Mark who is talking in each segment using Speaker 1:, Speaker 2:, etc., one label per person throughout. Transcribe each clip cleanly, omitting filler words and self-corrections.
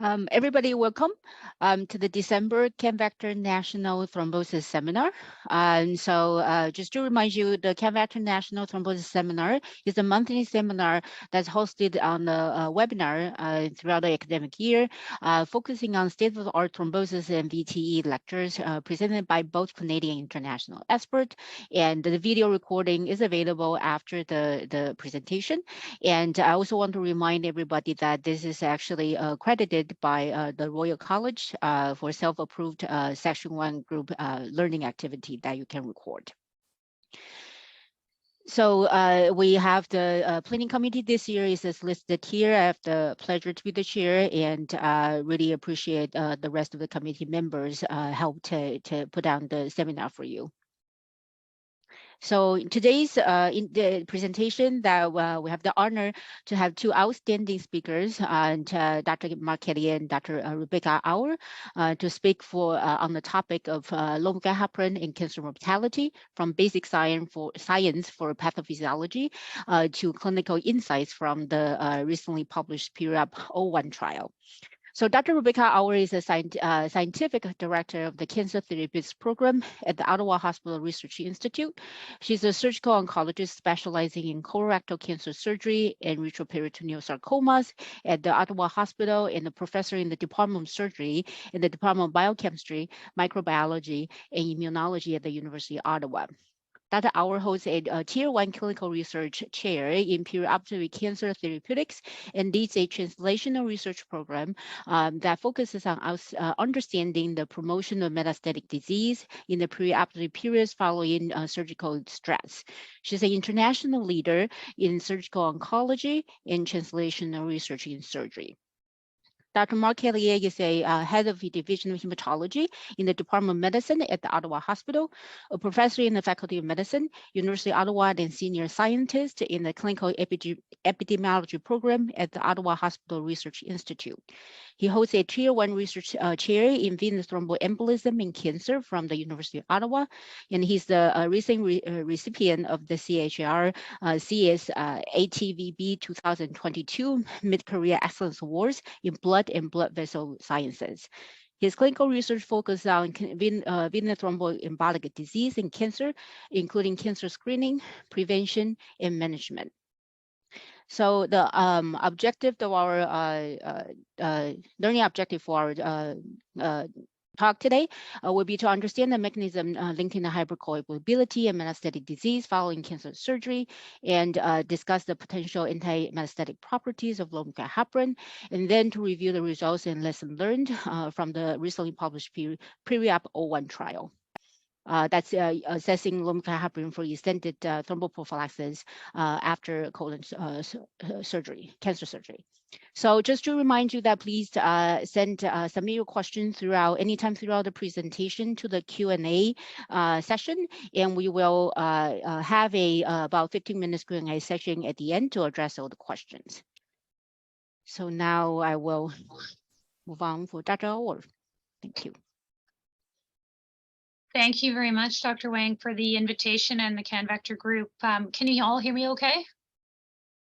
Speaker 1: Everybody, welcome to the December CanVector National Thrombosis Seminar. Just to remind you, the CanVector National Thrombosis Seminar is a monthly seminar that's hosted on the webinar throughout the academic year, focusing on state-of-the-art thrombosis and VTE lectures presented by both Canadian and international experts. And the video recording is available after the presentation. And I also want to remind everybody that this is actually accredited by the Royal College for self-approved Section 1 group learning activity that you can record. So we have the planning committee this year is listed here. I have the pleasure to be the chair and really appreciate the rest of the committee members help to put on the seminar for you. So today's in the presentation that we have the honor to have two outstanding speakers, Dr. Mark Kelly and Dr. Rebecca Auer, to speak for on the topic of low-molecular heparin and cancer mortality, from basic science for pathophysiology to clinical insights from the recently published PREP-01 trial. So Dr. Rebecca Auer is a scientific director of the Cancer Therapeutics Program at the Ottawa Hospital Research Institute. She's a surgical oncologist specializing in colorectal cancer surgery and retroperitoneal sarcomas at the Ottawa Hospital and a professor in the Department of Surgery in the Department of Biochemistry, Microbiology, and Immunology at the University of Ottawa. Dr. Auer holds a Tier 1 clinical research chair in perioperative cancer therapeutics and leads a translational research program that focuses on understanding the promotion of metastatic disease in the perioperative periods following surgical stress. She's an international leader in surgical oncology and translational research in surgery. Dr. Mark Kelly is a head of the Division of Hematology in the Department of Medicine at the Ottawa Hospital, a professor in the Faculty of Medicine, University of Ottawa, and senior scientist in the Clinical Epidemiology Program at the Ottawa Hospital Research Institute. He holds a Tier 1 research chair in venous thromboembolism and cancer from the University of Ottawa, and he's the recent recipient of the CHR CS ATVB 2022 Mid-Career Excellence Awards in Blood and Blood Vessel Sciences. His clinical research focuses on venous thromboembolic disease and cancer, including cancer screening, prevention, and management. So the objective of our learning objective for our talk today will be to understand the mechanism linking the hypercoagulability and metastatic disease following cancer surgery, and discuss the potential anti-metastatic properties of low-molecular heparin, and then to review the results and lessons learned from the recently published PREP-01 trial. That's assessing low-molecular heparin for extended thromboprophylaxis after colon surgery, cancer surgery. So just to remind you that please submit your questions anytime throughout the presentation to the Q&A session, and we will have about 15 minutes Q&A session at the end to address all the questions. So now I will move on for Dr. Auer. Thank you.
Speaker 2: Thank you very much, Dr. Wang, for the invitation and the CanVector group. Can you all hear me okay?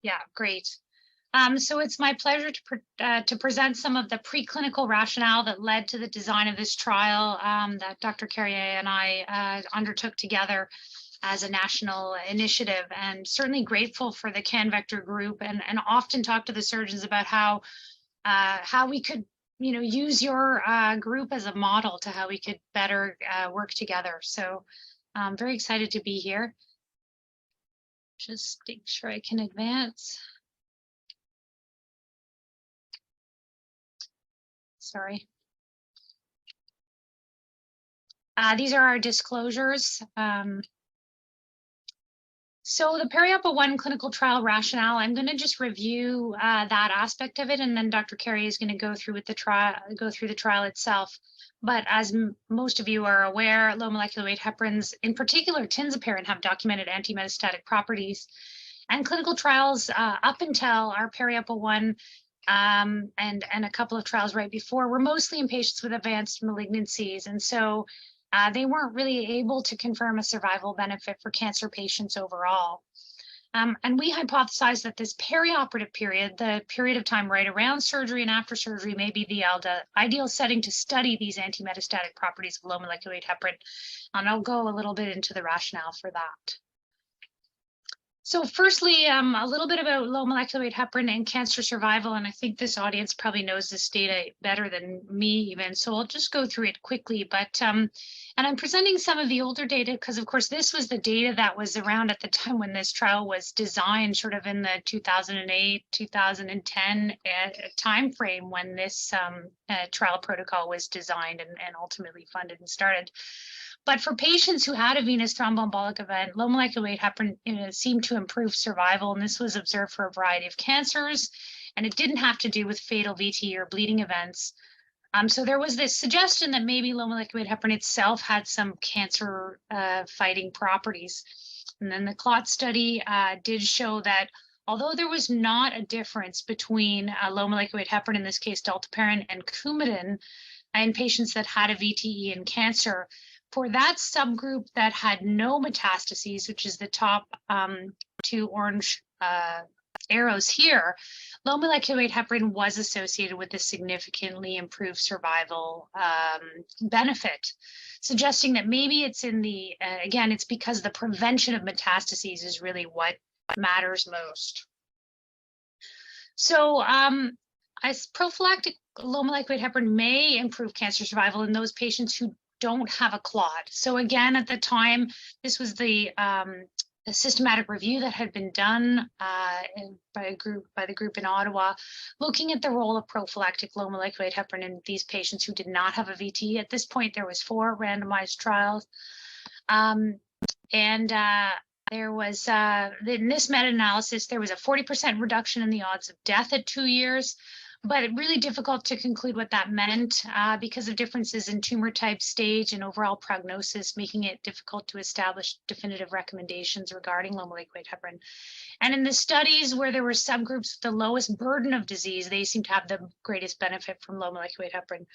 Speaker 2: Yeah, great. So it's my pleasure to present some of the preclinical rationale that led to the design of this trial that Dr. Carrier and I undertook together as a national initiative, and certainly grateful for the CanVector group, and often talk to the surgeons about how we could use your group as a model to how we could better work together. So I'm very excited to be here. Just make sure I can advance. Sorry. These are our disclosures. So the PREP-01 clinical trial rationale, I'm going to just review that aspect of it, and then Dr. Carey is going to go through the trial itself. But as most of you are aware, low molecular weight heparins, in particular tinzaparin, have documented anti-metastatic properties. And clinical trials up until our PREP-01 and a couple of trials right before were mostly in patients with advanced malignancies, and so they weren't really able to confirm a survival benefit for cancer patients overall. And we hypothesized that this perioperative period, the period of time right around surgery and after surgery, may be the ideal setting to study these anti-metastatic properties of low molecular weight heparin. And I'll go a little bit into the rationale for that. So firstly, a little bit about low molecular weight heparin and cancer survival, and I think this audience probably knows this data better than me even, so I'll just go through it quickly. But and I'm presenting some of the older data because, of course, this was the data that was around at the time when this trial was designed, sort of in the 2008, 2010 timeframe when this trial protocol was designed and ultimately funded and started. But for patients who had a venous thromboembolic event, low molecular weight heparin seemed to improve survival, and this was observed for a variety of cancers, and it didn't have to do with fatal VT or bleeding events. So there was this suggestion that maybe low molecular weight heparin itself had some cancer fighting properties. And then the CLOT study did show that although there was not a difference between low molecular weight heparin, in this case dalteparin, and Coumadin in patients that had a VTE and cancer, for that subgroup that had no metastases, which is the top two orange arrows here, low molecular weight heparin was associated with a significantly improved survival benefit, suggesting that maybe it's in the, again, it's because the prevention of metastases is really what matters most. So as prophylactic low molecular weight heparin may improve cancer survival in those patients who don't have a clot. So again, at the time, this was the systematic review that had been done by the group in Ottawa, looking at the role of prophylactic low molecular weight heparin in these patients who did not have a VT. At this point, there was 4 randomized trials. There was, in this meta-analysis, there was a 40% reduction in the odds of death at 2 years, but it's really difficult to conclude what that meant because of differences in tumor type, stage, and overall prognosis, making it difficult to establish definitive recommendations regarding low molecular weight heparin. And in the studies where there were subgroups with the lowest burden of disease, they seem to have the greatest benefit from low molecular weight heparin.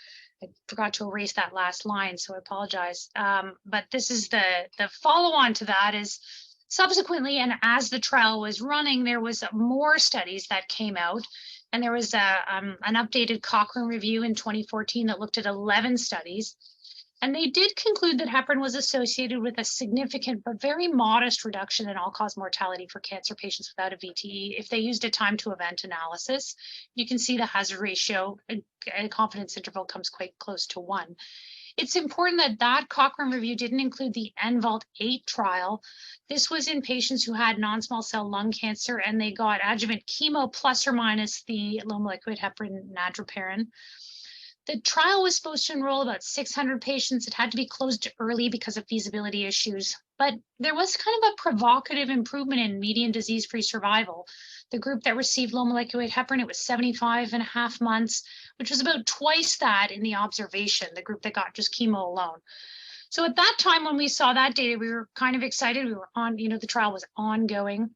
Speaker 2: I forgot to erase that last line, so I apologize. But this is the follow-on to that is subsequently, and as the trial was running, there was more studies that came out. And there was an updated Cochrane review in 2014 that looked at 11 studies. And they did conclude that heparin was associated with a significant but very modest reduction in all-cause mortality for cancer patients without a VTE. If they used a time to event analysis, you can see the hazard ratio and confidence interval comes quite close to 1. It's important that that Cochrane review didn't include the NVALT-8 trial. This was in patients who had non-small cell lung cancer and they got adjuvant chemo plus or minus the low molecular weight heparin nadroparin. The trial was supposed to enroll about 600 patients. It had to be closed early because of feasibility issues, but there was kind of a provocative improvement in median disease-free survival. The group that received low molecular weight heparin, it was 75.5 months, which was about twice that in the observation, the group that got just chemo alone. So at that time, when we saw that data, we were kind of excited. We were on, the trial was ongoing.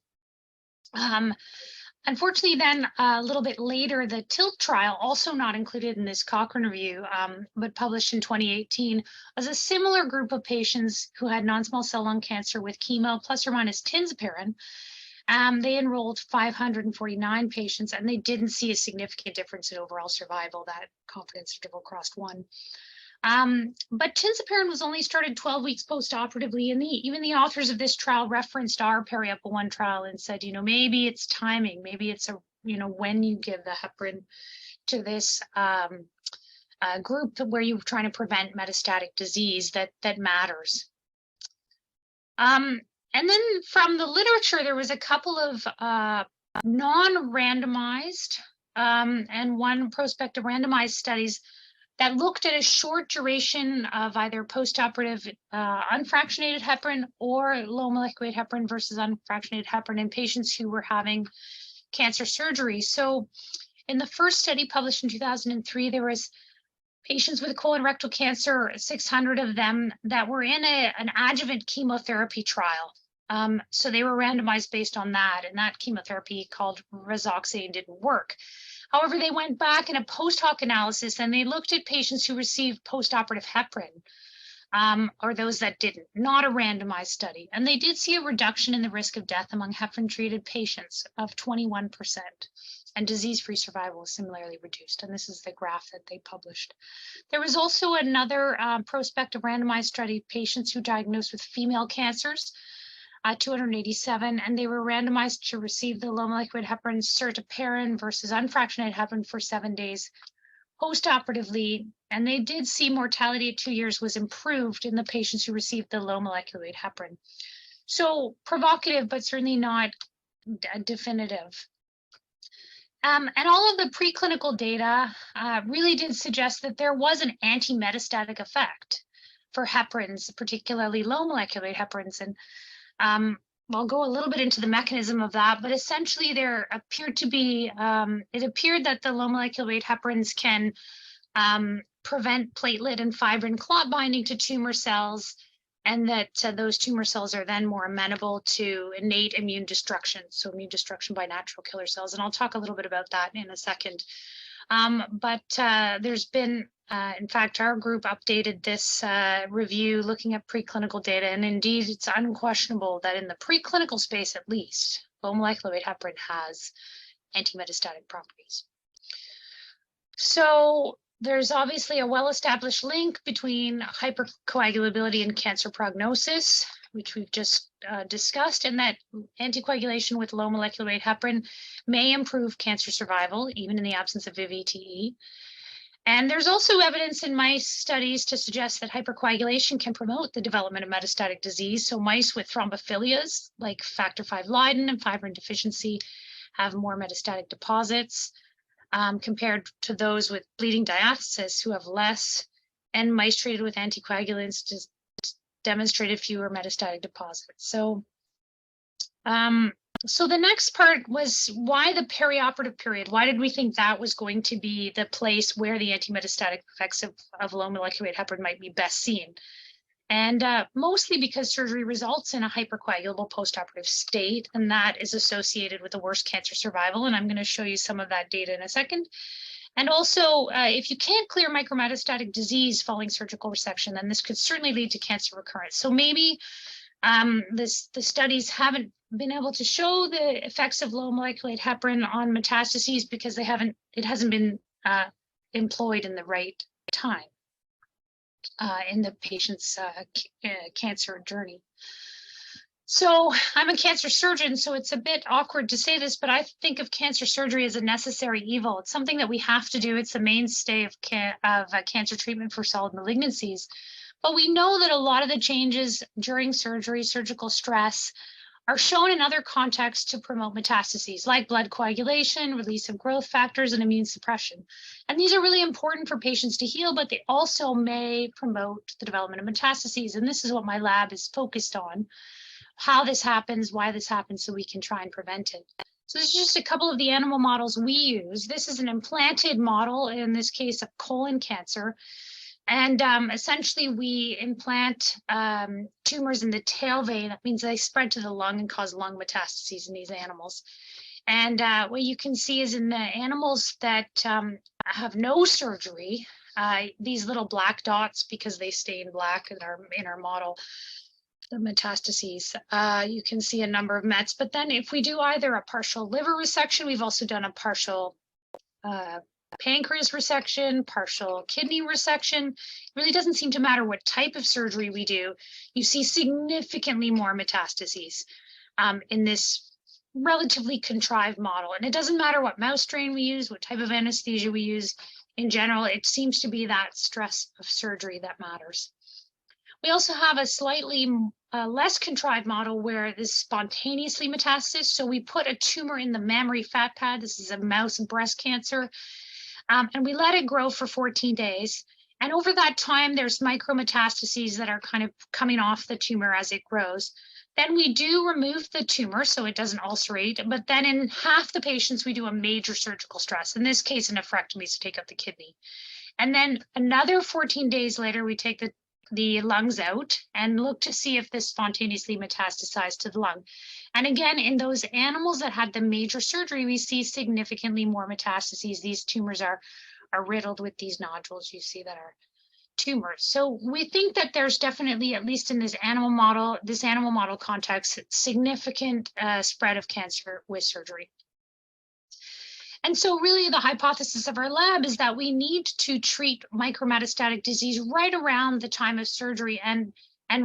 Speaker 2: Unfortunately, then a little bit later, the TILT trial, also not included in this Cochrane review, but published in 2018, was a similar group of patients who had non-small cell lung cancer with chemo plus or minus tinzaparin. They enrolled 549 patients, and they didn't see a significant difference in overall survival. That confidence interval crossed 1. But tinzaparin was only started 12 weeks post-operatively, and even the authors of this trial referenced our PERIOPA-1 trial and said, maybe it's timing, maybe it's when you give the heparin to this group where you're trying to prevent metastatic disease that matters. And then from the literature, there was a couple of non-randomized and one prospective randomized studies that looked at a short duration of either post-operative unfractionated heparin or low molecular weight heparin versus unfractionated heparin in patients who were having cancer surgery. So in the first study published in 2003, there was patients with colon rectal cancer, 600 of them, that were in an adjuvant chemotherapy trial. So they were randomized based on that, and that chemotherapy called Razoxane didn't work. However, they went back in a post hoc analysis and they looked at patients who received post-operative heparin. or those that didn't, not a randomized study. And they did see a reduction in the risk of death among heparin-treated patients of 21%. And disease-free survival was similarly reduced. And this is the graph that they published. There was also another prospective randomized study of patients who diagnosed with female cancers, 287, and they were randomized to receive the low molecular heparin certiparin versus unfractionated heparin for 7 days postoperatively, and they did see mortality at 2 years was improved in the patients who received the low molecular weight heparin. So provocative, but certainly not definitive. And all of the preclinical data really did suggest that there was an anti-metastatic effect for heparins, particularly low molecular weight heparins. And I'll go a little bit into the mechanism of that, but essentially there appeared to be, it appeared that the low molecular weight heparins can prevent platelet and fibrin clot binding to tumor cells, and that those tumor cells are then more amenable to innate immune destruction, so immune destruction by natural killer cells. And I'll talk a little bit about that in a second. But there's been, in fact, our group updated this review looking at preclinical data, and indeed it's unquestionable that in the preclinical space at least, low molecular weight heparin has anti-metastatic properties. So there's obviously a well-established link between hypercoagulability and cancer prognosis, which we've just discussed, and that anticoagulation with low molecular weight heparin may improve cancer survival, even in the absence of VTE. And there's also evidence in mice studies to suggest that hypercoagulation can promote the development of metastatic disease. So mice with thrombophilias, like factor V Leiden and fibrin deficiency, have more metastatic deposits compared to those with bleeding diathesis who have less, and mice treated with anticoagulants just demonstrated fewer metastatic deposits. So, so the next part was why the perioperative period? Why did we think that was going to be the place where the anti-metastatic effects of low molecular weight heparin might be best seen? And mostly because surgery results in a hypercoagulable postoperative state, and that is associated with the worst cancer survival. And I'm going to show you some of that data in a second. And also, if you can't clear micrometastatic disease following surgical resection, then this could certainly lead to cancer recurrence. So maybe the studies haven't been able to show the effects of low molecular weight heparin on metastases because it hasn't been employed in the right time in the patient's cancer journey. So I'm a cancer surgeon, so it's a bit awkward to say this, but I think of cancer surgery as a necessary evil. It's something that we have to do. It's the mainstay of cancer treatment for solid malignancies. But we know that a lot of the changes during surgery, surgical stress, are shown in other contexts to promote metastases, like blood coagulation, release of growth factors, and immune suppression. And these are really important for patients to heal, but they also may promote the development of metastases. And this is what my lab is focused on, how this happens, why this happens, so we can try and prevent it. So this is just a couple of the animal models we use. This is an implanted model, in this case of colon cancer. And essentially, we implant tumors in the tail vein. That means they spread to the lung and cause lung metastases in these animals. And what you can see is in the animals that have no surgery, these little black dots, because they stay in black in our model, the metastases, you can see a number of mets. But then if we do either a partial liver resection, we've also done a partial pancreas resection, partial kidney resection. It really doesn't seem to matter what type of surgery we do. You see significantly more metastases in this relatively contrived model. And it doesn't matter what mouse strain we use, what type of anesthesia we use. In general, it seems to be that stress of surgery that matters. We also have a slightly less contrived model where this spontaneously metastasis. So we put a tumor in the mammary fat pad. This is a mouse breast cancer. And we let it grow for 14 days. And over that time, there's micrometastases that are kind of coming off the tumor as it grows. Then we do remove the tumor so it doesn't ulcerate. But then in half the patients, we do a major surgical stress. In this case, a nephrectomy to take out the kidney. And then another 14 days later, we take the lungs out and look to see if this spontaneously metastasized to the lung. And again, in those animals that had the major surgery, we see significantly more metastases. These tumors are riddled with these nodules you see that are tumors. So we think that there's definitely, at least in this animal model context, significant spread of cancer with surgery. And so really the hypothesis of our lab is that we need to treat micrometastatic disease right around the time of surgery and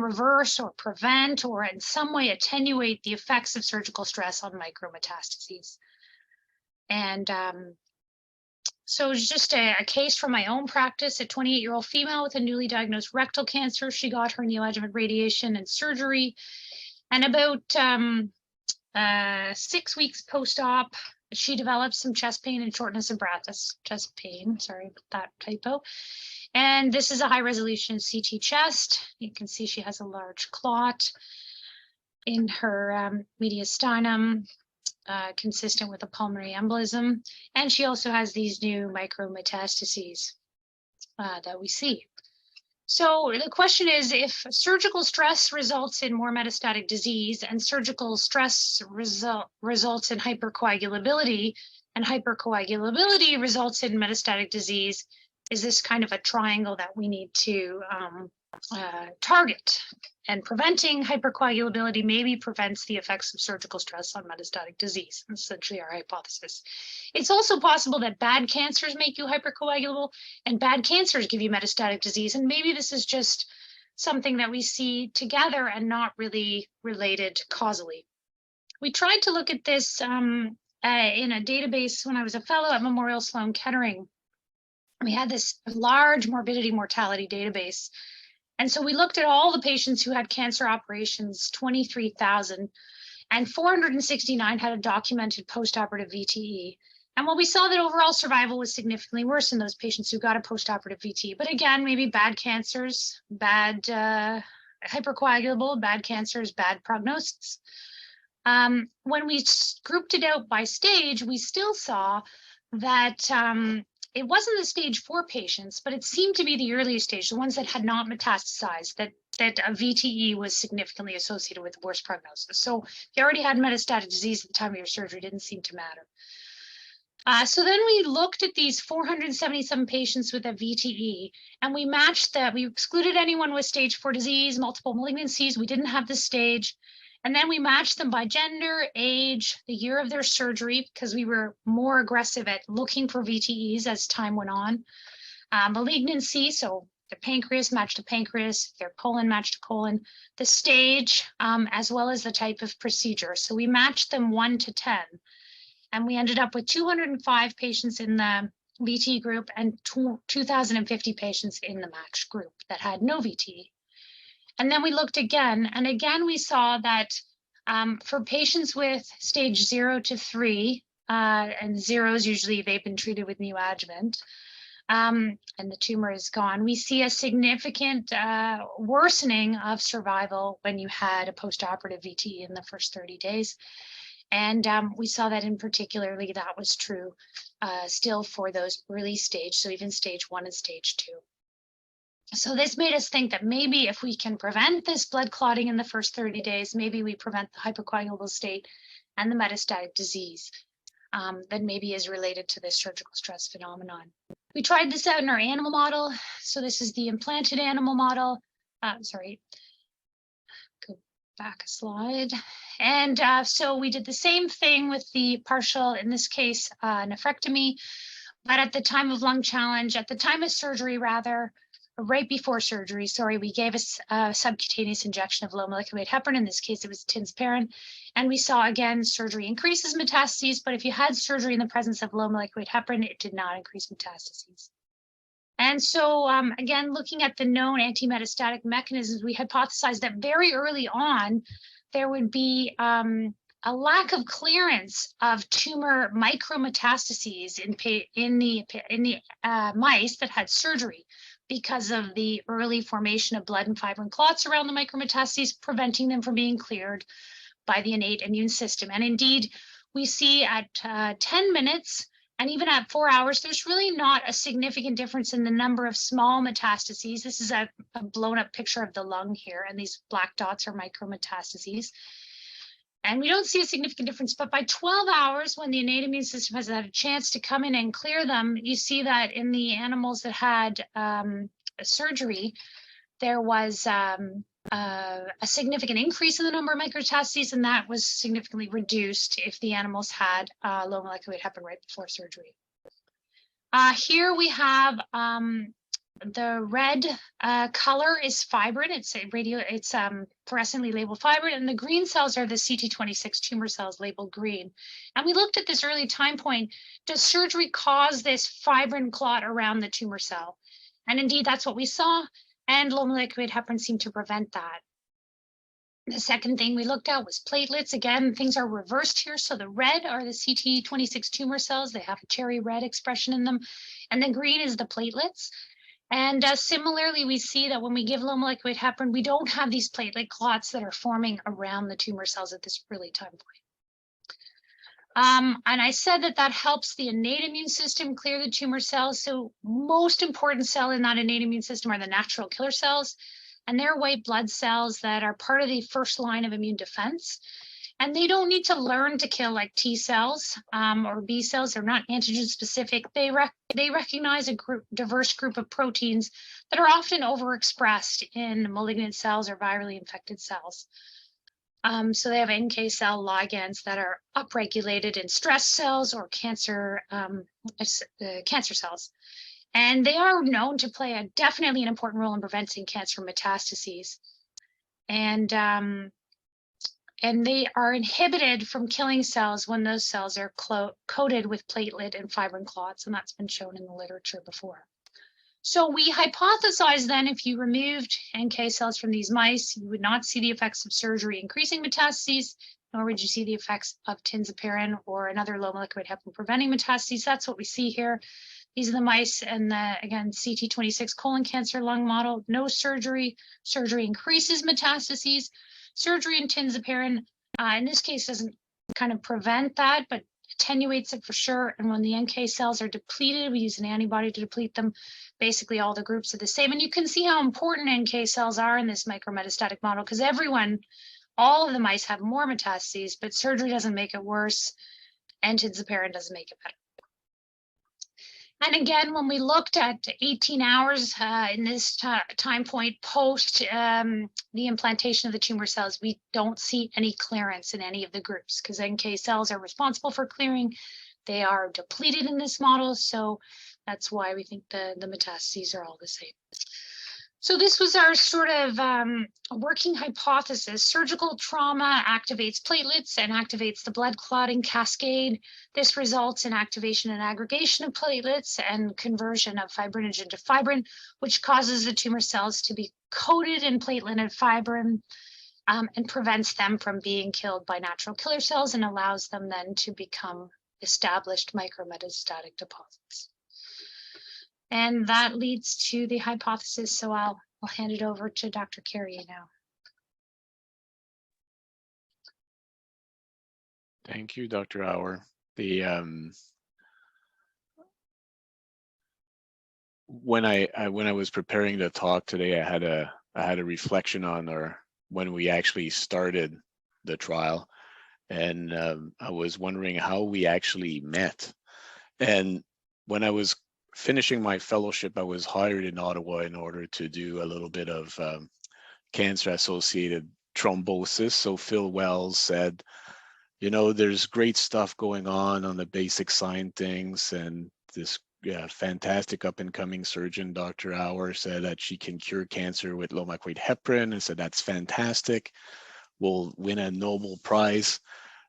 Speaker 2: reverse or prevent or in some way attenuate the effects of surgical stress on micrometastases. And so it's just a case from my own practice, a 28-year-old female with a newly diagnosed rectal cancer. She got her neoadjuvant radiation and surgery. And about 6 weeks post-op, she developed some chest pain and shortness of breath. That's chest pain, sorry about that typo. And this is a high resolution CT chest. You can see she has a large clot in her mediastinum, consistent with a pulmonary embolism. And she also has these new micrometastases that we see. So the question is, if surgical stress results in more metastatic disease and surgical stress results in hypercoagulability, and hypercoagulability results in metastatic disease, is this kind of a triangle that we need to target? And preventing hypercoagulability maybe prevents the effects of surgical stress on metastatic disease. That's essentially our hypothesis. It's also possible that bad cancers make you hypercoagulable and bad cancers give you metastatic disease. And maybe this is just something that we see together and not really related causally. We tried to look at this in a database when I was a fellow at Memorial Sloan Kettering. We had this large morbidity mortality database. And so we looked at all the patients who had cancer operations, 23,000, and 469 had a documented postoperative VTE. And what we saw that overall survival was significantly worse in those patients who got a postoperative VTE. But again, maybe bad cancers, bad hypercoagulable, bad cancers, bad prognosis. When we grouped it out by stage, we still saw that it wasn't the stage 4 patients, but it seemed to be the earliest stage, the ones that had not metastasized, that a VTE was significantly associated with worse prognosis. So if you already had metastatic disease at the time of your surgery, it didn't seem to matter. So then we looked at these 477 patients with a VTE, and we matched that. We excluded anyone with stage 4 disease, multiple malignancies. We didn't have this stage. And then we matched them by gender, age, the year of their surgery, because we were more aggressive at looking for VTEs as time went on. Malignancy, so their pancreas matched to pancreas, their colon matched to colon, the stage, as well as the type of procedure. So we matched them 1 to 10. And we ended up with 205 patients in the VTE group and 2,050 patients in the matched group that had no VTE. And then we looked again, and again we saw that for patients with stage 0 to 3, and 0 is usually they've been treated with neoadjuvant, and the tumor is gone, we see a significant worsening of survival when you had a postoperative VTE in the first 30 days. And we saw that in particularly that was true still for those early stage, so even stage 1 and stage 2. So this made us think that maybe if we can prevent this blood clotting in the first 30 days, maybe we prevent the hypercoagulable state and the metastatic disease that maybe is related to this surgical stress phenomenon. We tried this out in our animal model. So this is the implanted animal model. Sorry, go back a slide. And so we did the same thing with the partial, in this case, nephrectomy, but at the time of lung challenge, at the time of surgery rather, right before surgery, sorry, we gave a subcutaneous injection of low molecular weight heparin. In this case, it was tinzaparin. And we saw, again, surgery increases metastases, but if you had surgery in the presence of low molecular weight heparin, it did not increase metastases. And so, again, looking at the known anti-metastatic mechanisms, we hypothesized that very early on, there would be a lack of clearance of tumor micrometastases in the mice that had surgery, because of the early formation of blood and fibrin clots around the micrometastases, preventing them from being cleared by the innate immune system. And indeed, we see at 10 minutes and even at 4 hours, there's really not a significant difference in the number of small metastases. This is a blown up picture of the lung here, and these black dots are micrometastases. And we don't see a significant difference, but by 12 hours, when the innate immune system has had a chance to come in and clear them, you see that in the animals that had surgery, there was a significant increase in the number of micrometastases, and that was significantly reduced if the animals had low molecular weight heparin right before surgery. Here we have the red color is fibrin. It's fluorescently labeled fibrin, and the green cells are the CT26 tumor cells labeled green. And we looked at this early time point. Does surgery cause this fibrin clot around the tumor cell? And indeed, that's what we saw. And low molecular weight heparin seemed to prevent that. The second thing we looked at was platelets. Again, things are reversed here. So the red are the CT26 tumor cells. They have a cherry red expression in them. And then green is the platelets. And similarly, we see that when we give low molecular weight heparin, we don't have these platelet clots that are forming around the tumor cells at this early time point. And I said that that helps the innate immune system clear the tumor cells. So most important cell in that innate immune system are the natural killer cells, and they're white blood cells that are part of the first line of immune defense. And they don't need to learn to kill like T cells or B cells. They're not antigen specific. They recognize a diverse group of proteins that are often overexpressed in malignant cells or virally infected cells. So they have NK cell ligands that are upregulated in stress cells or cancer cells. And they are known to play definitely an important role in preventing cancer metastases. And they are inhibited from killing cells when those cells are coated with platelet and fibrin clots, and that's been shown in the literature before. So we hypothesized then if you removed NK cells from these mice, you would not see the effects of surgery increasing metastases, nor would you see the effects of tinzaparin or another low molecular weight heparin preventing metastases. That's what we see here. These are the mice and the, again, CT26 colon cancer lung model, no surgery. Surgery increases metastases. Surgery in tinzaparin, in this case, doesn't kind of prevent that, but attenuates it for sure. And when the NK cells are depleted, we use an antibody to deplete them. Basically, all the groups are the same. And you can see how important NK cells are in this micrometastatic model, because all of the mice have more metastases, but surgery doesn't make it worse, and tinzaparin doesn't make it better. And again, when we looked at 18 hours in this time point post the implantation of the tumor cells, we don't see any clearance in any of the groups because NK cells are responsible for clearing. They are depleted in this model, so that's why we think the metastases are all the same. So this was our sort of working hypothesis. Surgical trauma activates platelets and activates the blood clotting cascade. This results in activation and aggregation of platelets and conversion of fibrinogen to fibrin, which causes the tumor cells to be coated in platelet and fibrin and prevents them from being killed by natural killer cells and allows them then to become established micrometastatic deposits. And that leads to the hypothesis. So I'll hand it over to Dr. Carrier now.
Speaker 3: Thank you, Dr. Auer. When I was preparing the talk today, I had a reflection on when we actually started the trial, and I was wondering how we actually met. And when I was finishing my fellowship, I was hired in Ottawa in order to do a little bit of cancer-associated thrombosis. So Phil Wells said, you know, there's great stuff going on the basic science things, and this fantastic up-and-coming surgeon, Dr. Auer, said that she can cure cancer with low molecular weight heparin, and said that's fantastic. We'll win a Nobel Prize.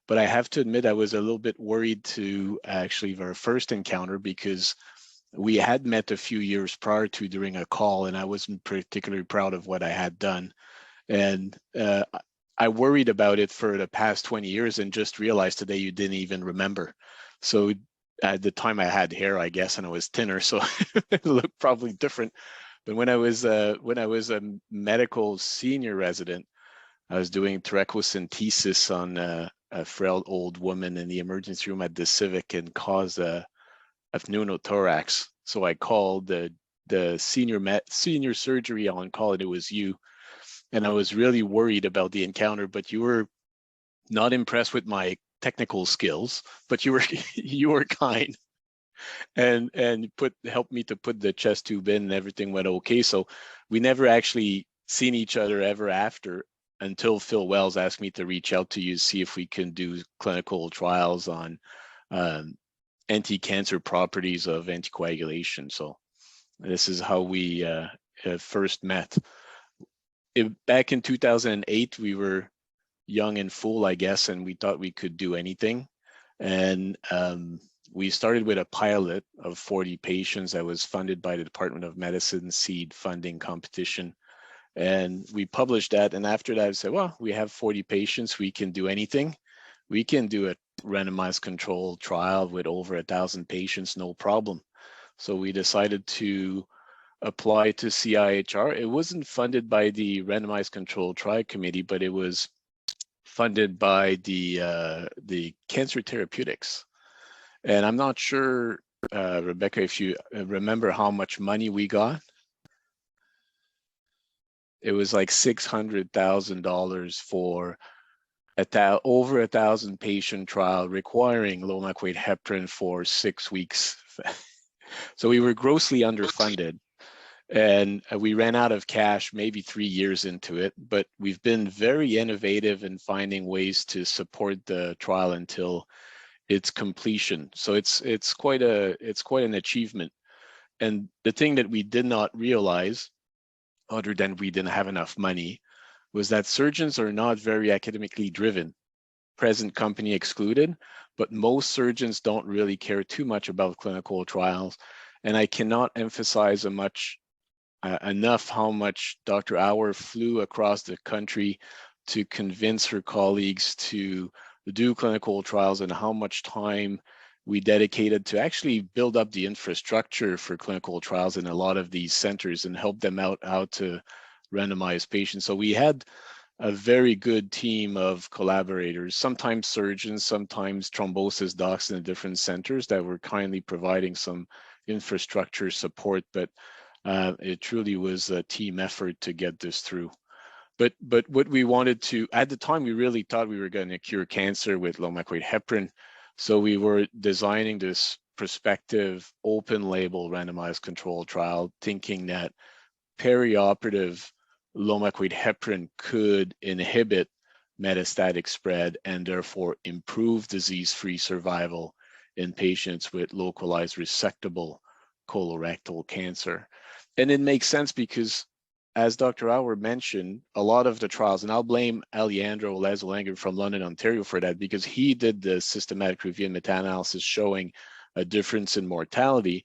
Speaker 3: But I have to admit, I was a little bit worried to actually our first encounter because we had met a few years prior to during a call, and I wasn't particularly proud of what I had done. And I worried about it for the past 20 years and just realized today you didn't even remember. So at the time I had hair, I guess, and I was thinner, so it looked probably different. But when I was a medical senior resident, I was doing thoracentesis on a frail old woman in the emergency room at the Civic and caused a pneumothorax. So I called the senior surgery on call, and it was you. And I was really worried about the encounter, but you were not impressed with my technical skills, but you were kind. and helped me to put the chest tube in, and everything went okay. So we never actually seen each other ever after, until Phil Wells asked me to reach out to you, see if we can do clinical trials on anti-cancer properties of anticoagulation. So this is how we first met. Back in 2008, we were young and full, I guess, and we thought we could do anything. And we started with a pilot of 40 patients that was funded by the Department of Medicine seed funding competition. And we published that. And after that, I said, well, we have 40 patients. We can do anything. We can do a randomized controlled trial with over 1,000 patients, no problem. So we decided to apply to CIHR. It wasn't funded by the randomized controlled trial committee, but it was funded by the cancer therapeutics. And I'm not sure, Rebecca, if you remember how much money we got. It was like $600,000 for over 1,000 patient trial requiring low molecular weight heparin for 6 weeks. So we were grossly underfunded, and we ran out of cash maybe 3 years into it, but we've been very innovative in finding ways to support the trial until its completion. So it's quite an achievement. And the thing that we did not realize, other than we didn't have enough money, was that surgeons are not very academically driven, present company excluded, but most surgeons don't really care too much about clinical trials. And I cannot emphasize enough how much Dr. Auer flew across the country to convince her colleagues to do clinical trials, and how much time we dedicated to actually build up the infrastructure for clinical trials in a lot of these centers and help them out how to randomize patients. So we had a very good team of collaborators, sometimes surgeons, sometimes thrombosis docs in the different centers that were kindly providing some infrastructure support, but it truly was a team effort to get this through. But what we wanted to, at the time, we really thought we were going to cure cancer with low molecular weight heparin. So we were designing this prospective open label randomized controlled trial, thinking that perioperative low molecular weight heparin could inhibit metastatic spread and therefore improve disease-free survival in patients with localized resectable colorectal cancer. And it makes sense because, as Dr. Auer mentioned, a lot of the trials, and I'll blame Alejandro Lazolanger from London, Ontario for that, because he did the systematic review and meta-analysis showing a difference in mortality.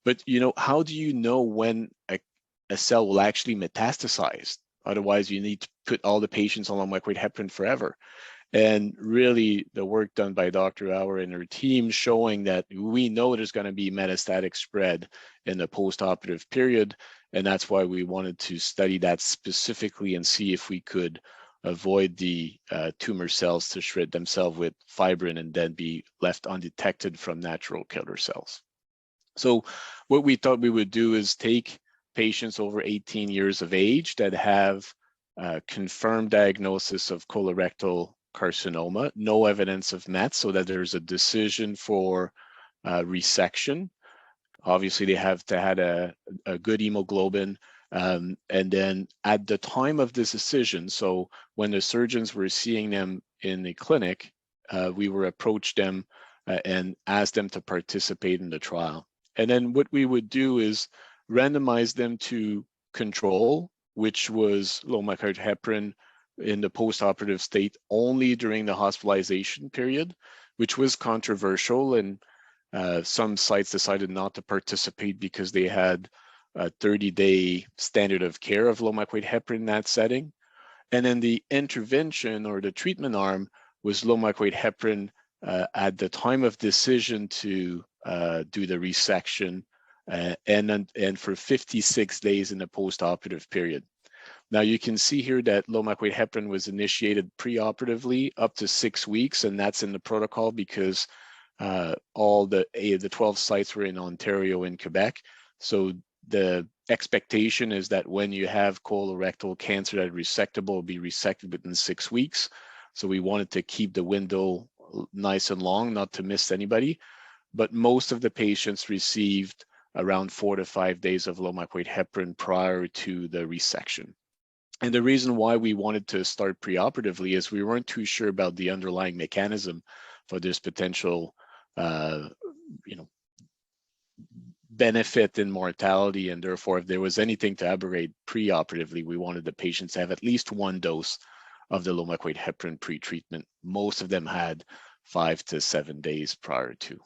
Speaker 3: But how do you know when a cell will actually metastasize? Otherwise, you need to put all the patients on low molecular weight heparin forever. And really, the work done by Dr. Auer and her team showing that we know there's going to be metastatic spread in the postoperative period. And that's why we wanted to study that specifically and see if we could avoid the tumor cells to shred themselves with fibrin and then be left undetected from natural killer cells. So what we thought we would do is take patients over 18 years of age that have confirmed diagnosis of colorectal carcinoma, no evidence of MET, so that there's a decision for resection. Obviously, they have to have a good hemoglobin. And then at the time of this decision, so when the surgeons were seeing them in the clinic, we were approached them and asked them to participate in the trial. And then what we would do is randomize them to control, which was low molecular heparin in the postoperative state only during the hospitalization period, which was controversial. And some sites decided not to participate because they had a 30-day standard of care of low molecular heparin in that setting. And then the intervention or the treatment arm was low molecular heparin at the time of decision to do the resection and for 56 days in the postoperative period. Now you can see here that low molecular heparin was initiated preoperatively up to 6 weeks, and that's in the protocol because all the 12 sites were in Ontario and Quebec. So the expectation is that when you have colorectal cancer that is resectable, will be resected within 6 weeks. So we wanted to keep the window nice and long, not to miss anybody. but most of the patients received around 4 to 5 days of low microwave heparin prior to the resection. And the reason why we wanted to start preoperatively is we weren't too sure about the underlying mechanism for this potential, benefit in mortality, and therefore, if there was anything to abrogate preoperatively, we wanted the patients to have at least one dose of the low microwave heparin pre-treatment. Most of them had 5 to 7 days prior to.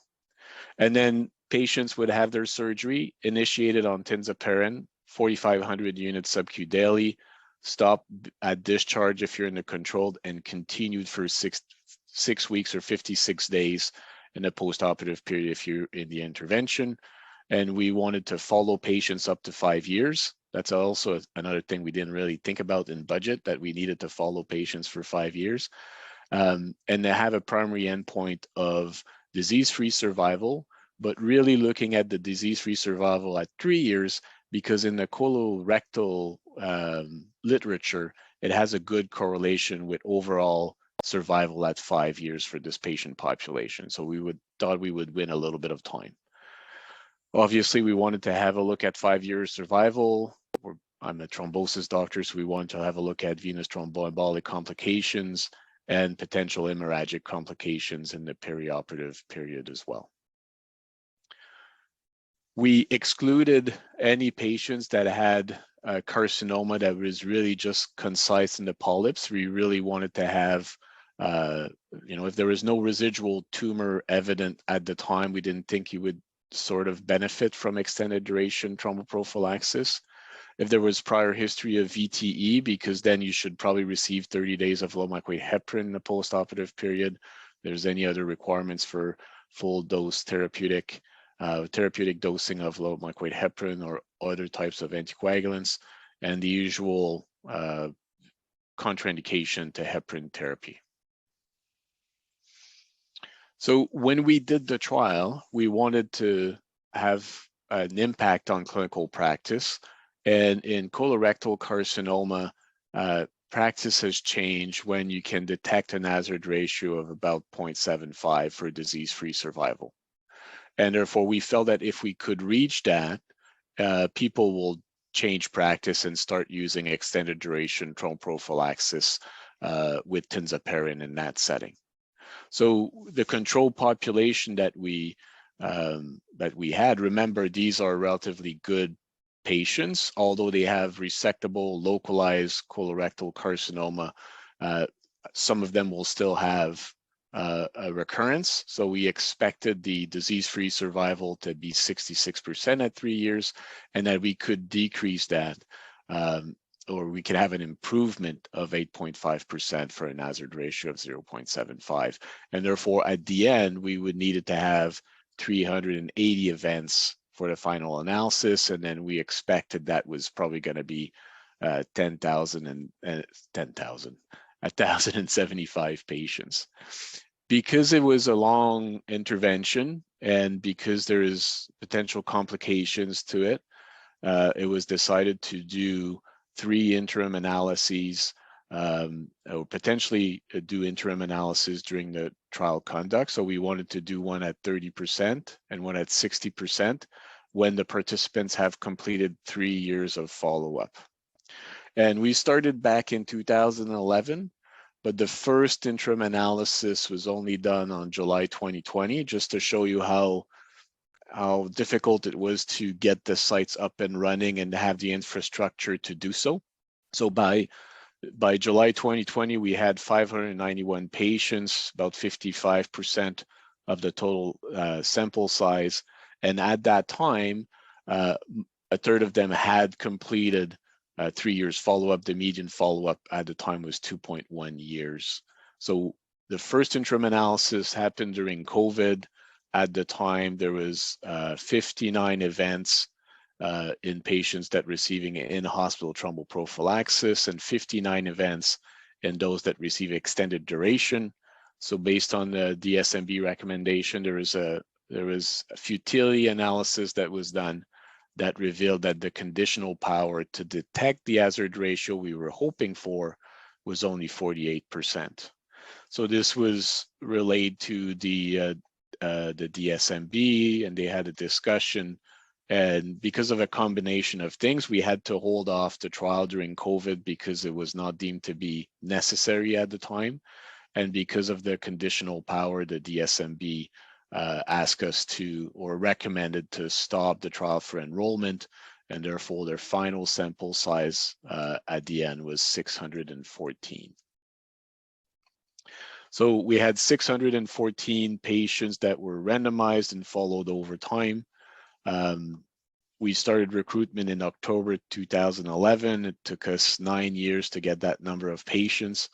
Speaker 3: And then patients would have their surgery initiated on tinzaparin, 4,500 units sub-Q daily, stop at discharge if you're in the controlled, and continued for six weeks or 56 days in the post-operative period if you're in the intervention. And we wanted to follow patients up to 5 years. That's also another thing we didn't really think about in budget, that we needed to follow patients for 5 years. And they have a primary endpoint of disease-free survival, but really looking at the disease-free survival at 3 years, because in the colorectal literature, it has a good correlation with overall survival at 5 years for this patient population. So we thought we would win a little bit of time. Obviously, we wanted to have a look at 5 years survival. I'm a thrombosis doctor, so we wanted to have a look at venous thromboembolic complications and potential hemorrhagic complications in the perioperative period as well. We excluded any patients that had a carcinoma that was really just concise in the polyps. We really wanted to have, if there was no residual tumor evident at the time, we didn't think you would sort of benefit from extended duration thromboprophylaxis. If there was prior history of VTE, because then you should probably receive 30 days of low microwave heparin in the postoperative period. If there's any other requirements for full dose therapeutic dosing of low microwave heparin or other types of anticoagulants, and the usual contraindication to heparin therapy. So when we did the trial, we wanted to have an impact on clinical practice. And in colorectal carcinoma, practice has changed when you can detect an hazard ratio of about 0.75 for disease-free survival. And therefore, we felt that if we could reach that, people will change practice and start using extended duration thromboprophylaxis with tinzaparin in that setting. So the control population that we had, remember, these are relatively good patients, although they have resectable localized colorectal carcinoma. Some of them will still have a recurrence. So we expected the disease-free survival to be 66% at 3 years, and that we could decrease that, or we could have an improvement of 8.5% for an hazard ratio of 0.75. And therefore, at the end, we would need to have 380 events for the final analysis. And then we expected that was probably going to be 1,075 patients. Because it was a long intervention and because there is potential complications to it, it was decided to do 3 interim analyses, or potentially do interim analysis during the trial conduct. So we wanted to do one at 30% and one at 60% when the participants have completed 3 years of follow-up. And we started back in 2011, but the first interim analysis was only done on July 2020, just to show you how difficult it was to get the sites up and running and have the infrastructure to do so. So by July 2020, we had 591 patients, about 55% of the total sample size. And at that time, a third of them had completed 3 years follow-up. The median follow-up at the time was 2.1 years. So the first interim analysis happened during COVID. At the time, there was 59 events in patients that receiving in-hospital thromboprophylaxis and 59 events in those that receive extended duration. So based on the DSMB recommendation, there was a futility analysis that was done that revealed that the conditional power to detect the hazard ratio we were hoping for was only 48%. So this was relayed to the the DSMB, and they had a discussion. And because of a combination of things, we had to hold off the trial during COVID because it was not deemed to be necessary at the time. And because of the conditional power, the DSMB asked us to, or recommended to stop the trial for enrollment, and therefore their final sample size at the end was 614. So we had 614 patients that were randomized and followed over time. We started recruitment in October 2011. It took us 9 years to get that number of patients.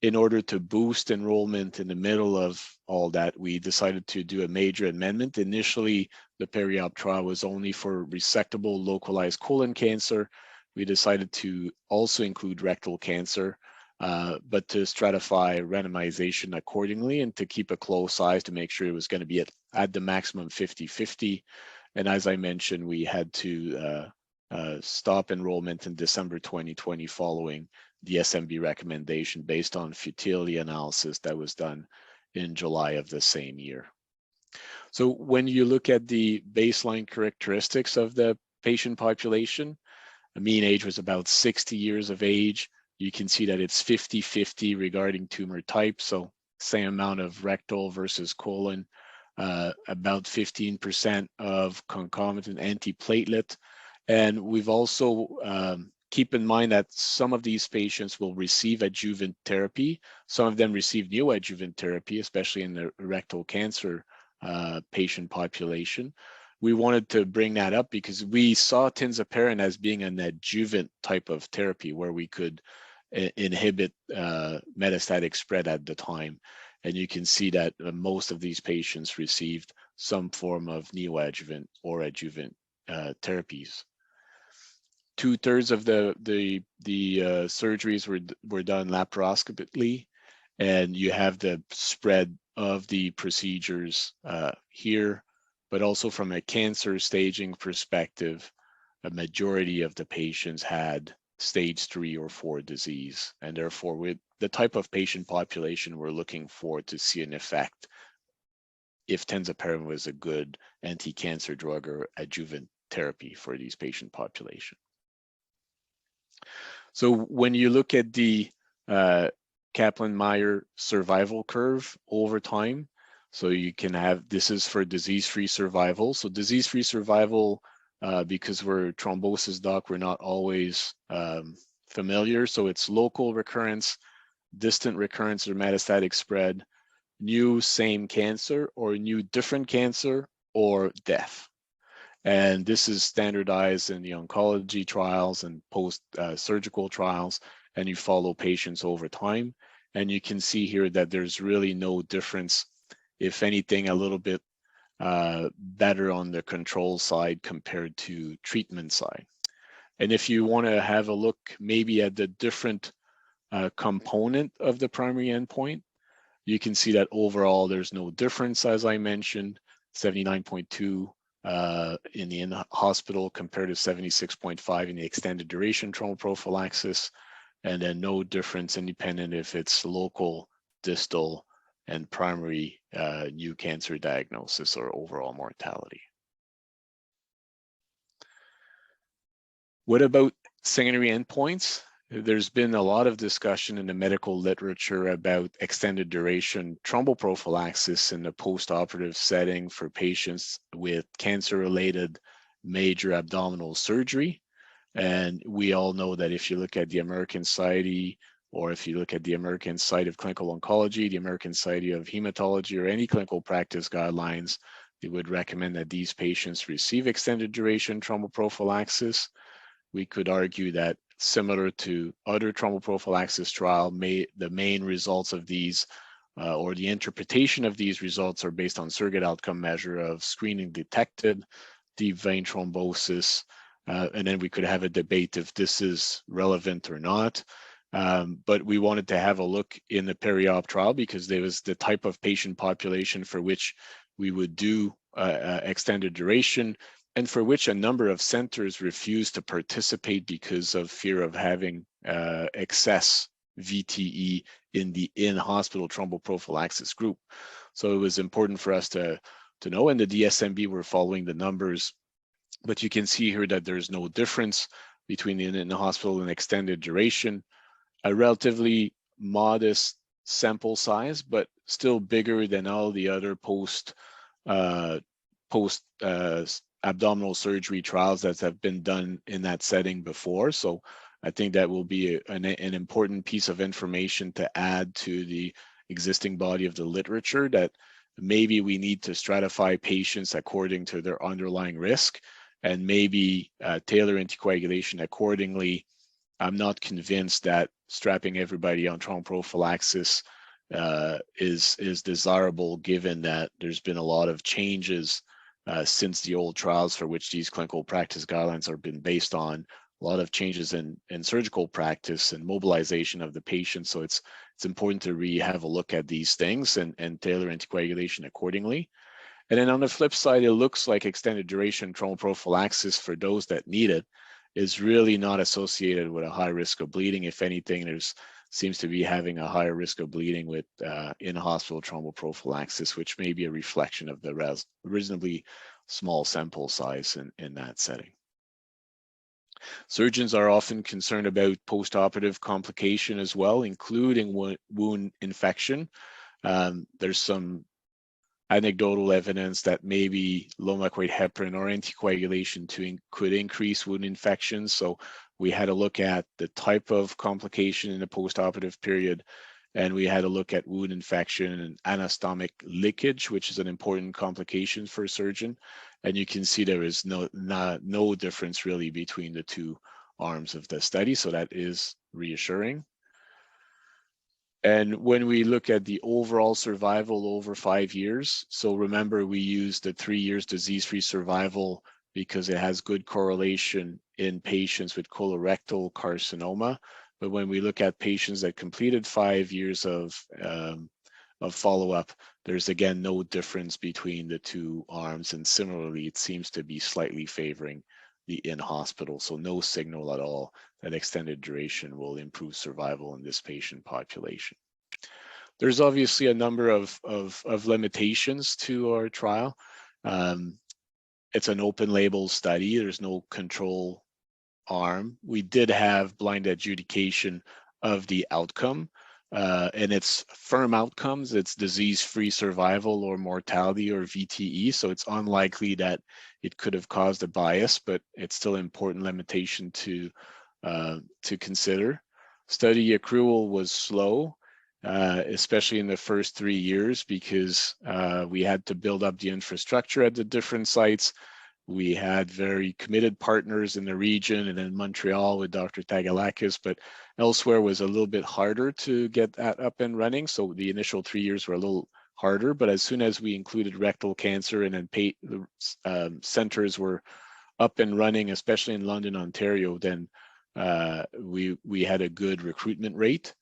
Speaker 3: In order to boost enrollment in the middle of all that, we decided to do a major amendment. Initially, the peri-op trial was only for resectable localized colon cancer. We decided to also include rectal cancer, but to stratify randomization accordingly and to keep a close eye to make sure it was going to be at the maximum 50-50. And as I mentioned, we had to stop enrollment in December 2020 following the DSMB recommendation based on futility analysis that was done in July of the same year. So when you look at the baseline characteristics of the patient population, the mean age was about 60 years of age. You can see that it's 50-50 regarding tumor type, so same amount of rectal versus colon, about 15% of concomitant antiplatelet. And we've also keep in mind that some of these patients will receive adjuvant therapy. Some of them receive neoadjuvant therapy, especially in the rectal cancer patient population. We wanted to bring that up because we saw tinzaparin as being an adjuvant type of therapy where we could inhibit metastatic spread at the time. And you can see that most of these patients received some form of neoadjuvant or adjuvant therapies. 2/3 of the surgeries were done laparoscopically, and you have the spread of the procedures here, but also from a cancer staging perspective, a majority of the patients had stage 3 or 4 disease, and therefore with the type of patient population we're looking for to see an effect if tinzaparin was a good anti-cancer drug or adjuvant therapy for these patient population. So when you look at the Kaplan-Meier survival curve over time, so you can have, this is for disease-free survival. So disease-free survival, because we're thrombosis doc, we're not always familiar. So it's local recurrence, distant recurrence or metastatic spread, new same cancer or new different cancer, or death. And this is standardized in the oncology trials and post-surgical trials, and you follow patients over time. And you can see here that there's really no difference, if anything, a little bit better on the control side compared to treatment side. And if you want to have a look maybe at the different component of the primary endpoint, you can see that overall there's no difference, as I mentioned, 79.2 in the in-hospital compared to 76.5 in the extended duration thromboprophylaxis, and then no difference independent if it's local, distal, and primary new cancer diagnosis or overall mortality. What about secondary endpoints? There's been a lot of discussion in the medical literature about extended duration thromboprophylaxis in the post-operative setting for patients with cancer-related major abdominal surgery. And we all know that if you look at the American Society, or if you look at the American Society of Clinical Oncology, the American Society of Hematology, or any clinical practice guidelines, they would recommend that these patients receive extended duration thromboprophylaxis. We could argue that similar to other thromboprophylaxis trial, the main results of these or the interpretation of these results are based on surrogate outcome measure of screening detected deep vein thrombosis, and then we could have a debate if this is relevant or not. But we wanted to have a look in the peri-op trial because there was the type of patient population for which we would do extended duration, and for which a number of centers refused to participate because of fear of having excess VTE in the in-hospital thromboprophylaxis group. So it was important for us to know, and the DSMB were following the numbers, but you can see here that there's no difference between the in-hospital and extended duration. A relatively modest sample size, but still bigger than all the other post abdominal surgery trials that have been done in that setting before. So I think that will be an important piece of information to add to the existing body of the literature, that maybe we need to stratify patients according to their underlying risk and maybe tailor anticoagulation accordingly. I'm not convinced that strapping everybody on thromboprophylaxis is desirable, given that there's been a lot of changes since the old trials for which these clinical practice guidelines are been based on. A lot of changes in surgical practice and mobilization of the patient. So it's important to have a look at these things and tailor anticoagulation accordingly. And then on the flip side, it looks like extended duration thromboprophylaxis for those that need it is really not associated with a high risk of bleeding. If anything, there's seems to be having a higher risk of bleeding with in-hospital thromboprophylaxis, which may be a reflection of the reasonably small sample size in that setting. Surgeons are often concerned about postoperative complication as well, including wound infection. There's some anecdotal evidence that maybe low-molecular weight heparin or anticoagulation could increase wound infections. So we had a look at the type of complication in the postoperative period, and we had a look at wound infection and anastomostic leakage, which is an important complication for a surgeon. And you can see there is no difference really between the two arms of the study, so that is reassuring. And when we look at the overall survival over 5 years, so remember we used the 3 years disease-free survival because it has good correlation in patients with colorectal carcinoma. But when we look at patients that completed 5 years of follow-up, there's again no difference between the two arms. And similarly, it seems to be slightly favoring the in-hospital. So no signal at all that extended duration will improve survival in this patient population. There's obviously a number of limitations to our trial. It's an open label study. There's no control arm. We did have blind adjudication of the outcome, and it's firm outcomes. It's disease-free survival or mortality or VTE. So it's unlikely that it could have caused a bias, but it's still an important limitation to consider. Study accrual was slow, especially in the first 3 years, because we had to build up the infrastructure at the different sites. We had very committed partners in the region and in Montreal with Dr. Tagalakis, but elsewhere was a little bit harder to get that up and running. So the initial 3 years were a little harder, but as soon as we included rectal cancer and then the centers were up and running, especially in London, Ontario, then we had a good recruitment rate.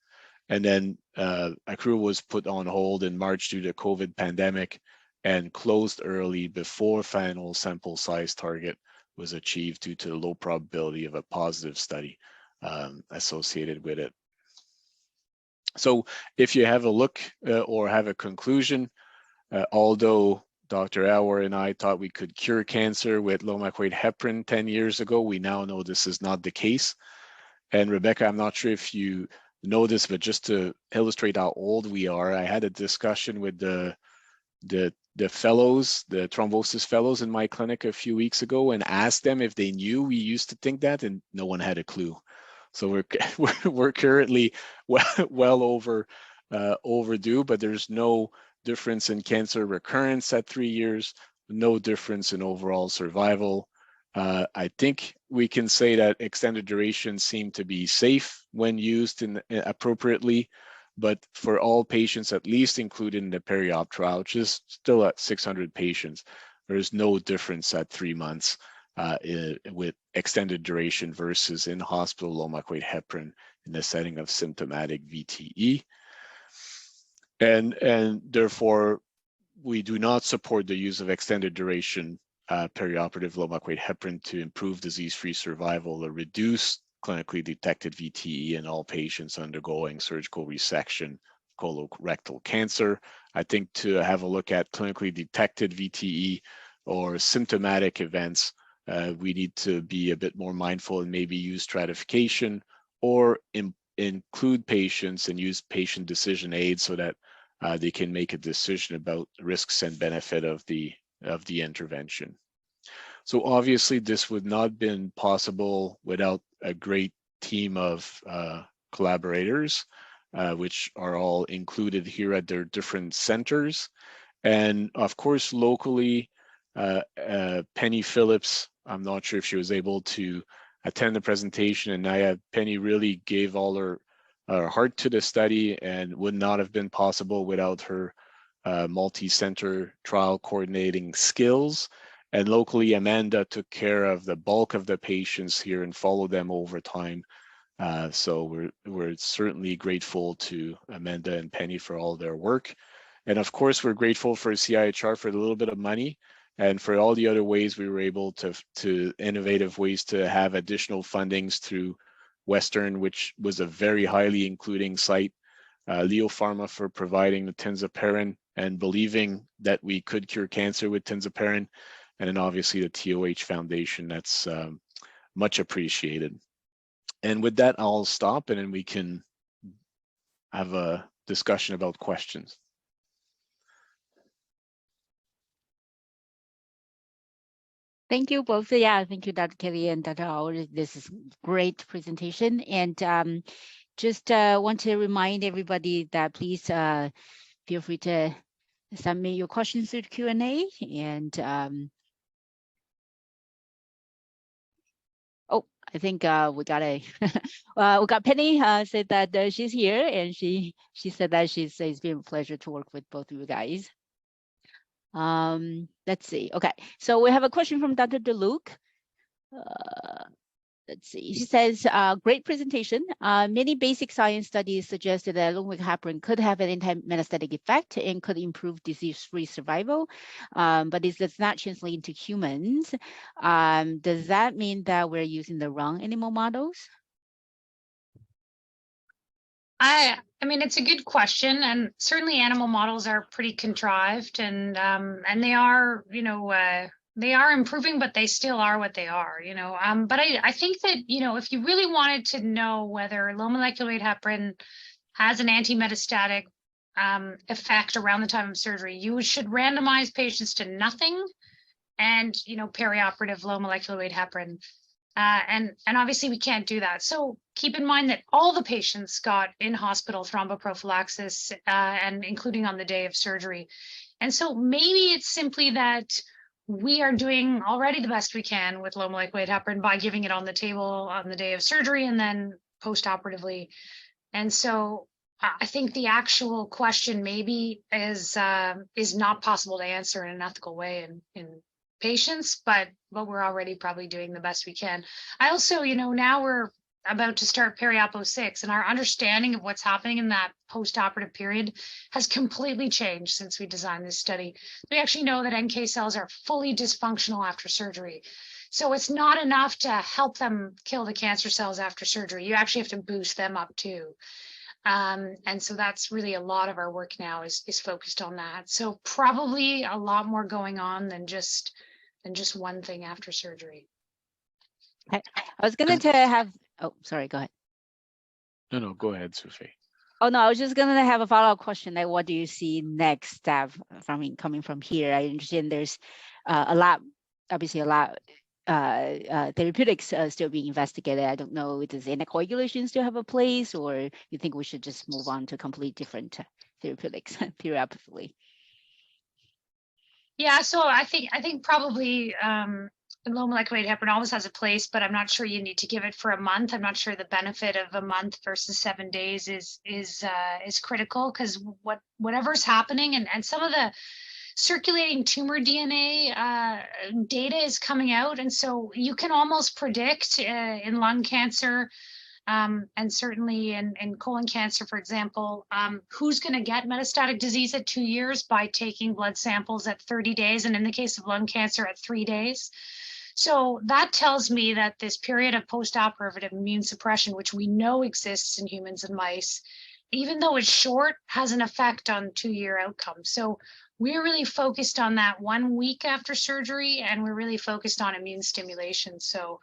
Speaker 3: And then accrual was put on hold in March due to COVID pandemic and closed early before final sample size target was achieved due to the low probability of a positive study associated with it. So if you have a look or have a conclusion, although Dr. Auer and I thought we could cure cancer with low-molecular weight heparin 10 years ago, we now know this is not the case. And Rebecca, I'm not sure if you know this, but just to illustrate how old we are, I had a discussion with the fellows, the thrombosis fellows in my clinic a few weeks ago, and asked them if they knew we used to think that, and no one had a clue. So we're currently well overdue, but there's no difference in cancer recurrence at 3 years, no difference in overall survival. I think we can say that extended duration seemed to be safe when used appropriately, but for all patients, at least included in the peri-op trial, which is still at 600 patients, there is no difference at 3 months with extended duration versus in-hospital low-molecular weight heparin in the setting of symptomatic VTE. And therefore, we do not support the use of extended duration perioperative low-molecular weight heparin to improve disease-free survival or reduce clinically detected VTE in all patients undergoing surgical resection colorectal cancer. I think to have a look at clinically detected VTE or symptomatic events, we need to be a bit more mindful and maybe use stratification or include patients and use patient decision aids so that they can make a decision about risks and benefit of the intervention. So obviously this would not have been possible without a great team of collaborators, which are all included here at their different centers. And of course, locally, Penny Phillips, I'm not sure if she was able to attend the presentation, and Penny really gave all her heart to the study and would not have been possible without her multi-center trial coordinating skills. And locally, Amanda took care of the bulk of the patients here and followed them over time. So we're certainly grateful to Amanda and Penny for all their work. And of course, we're grateful for CIHR for a little bit of money and for all the other ways we were able to innovative ways to have additional fundings through Western, which was a very highly including site, Leo Pharma for providing the tinzaparin and believing that we could cure cancer with tinzaparin, and then obviously the TOH Foundation. That's much appreciated. And with that, I'll stop and then we can have a discussion about questions.
Speaker 1: Thank you both. Yeah, thank you, Dr. Kelly and Dr. Howard. This is great presentation. And just want to remind everybody that please feel free to submit your questions through the Q&A. And oh, I think we got we got Penny said that she's here, and she said that it's been a pleasure to work with both of you guys. Let's see. Okay, so we have a question from Dr. DeLuke. Let's see. She says, great presentation. Many basic science studies suggested that long-wave heparin could have an anti-metastatic effect and could improve disease-free survival, but it does not translate into humans. Does that mean that we're using the wrong animal models?
Speaker 2: I mean, it's a good question, and certainly animal models are pretty contrived, and they are, they are improving, but they still are what they are, But I think that, if you really wanted to know whether low molecular weight heparin has an anti-metastatic effect around the time of surgery, you should randomize patients to nothing and, perioperative low molecular weight heparin. And obviously we can't do that. So keep in mind that all the patients got in-hospital thromboprophylaxis, and including on the day of surgery. And so maybe it's simply that we are doing already the best we can with low molecular weight heparin by giving it on the table on the day of surgery and then post-operatively. And so I think the actual question maybe is not possible to answer in an ethical way in patients, but we're already probably doing the best we can. I also, now we're about to start periop 06, and our understanding of what's happening in that post-operative period has completely changed since we designed this study. We actually know that NK cells are fully dysfunctional after surgery. So it's not enough to help them kill the cancer cells after surgery. You actually have to boost them up too. And so that's really a lot of our work now is focused on that. So probably a lot more going on than just one thing after surgery.
Speaker 1: I was going to have, oh, sorry, go ahead.
Speaker 3: No, go ahead, Sophie.
Speaker 1: Oh, no, I was just going to have a follow-up question. Like, what do you see next step coming from here? I understand there's obviously a lot therapeutics still being investigated. I don't know, does anticoagulation still have a place, or you think we should just move on to complete different therapeutics perioperatively?
Speaker 2: Yeah, so I think probably low molecular weight heparin always has a place, but I'm not sure you need to give it for a month. I'm not sure the benefit of a month versus 7 days is critical, because whatever's happening and some of the circulating tumor DNA data is coming out, and so you can almost predict in lung cancer. And certainly in colon cancer, for example, who's going to get metastatic disease at 2 years by taking blood samples at 30 days, and in the case of lung cancer at 3 days. So that tells me that this period of postoperative immune suppression, which we know exists in humans and mice, even though it's short, has an effect on 2-year outcomes. So we're really focused on that 1 week after surgery, and we're really focused on immune stimulation. So,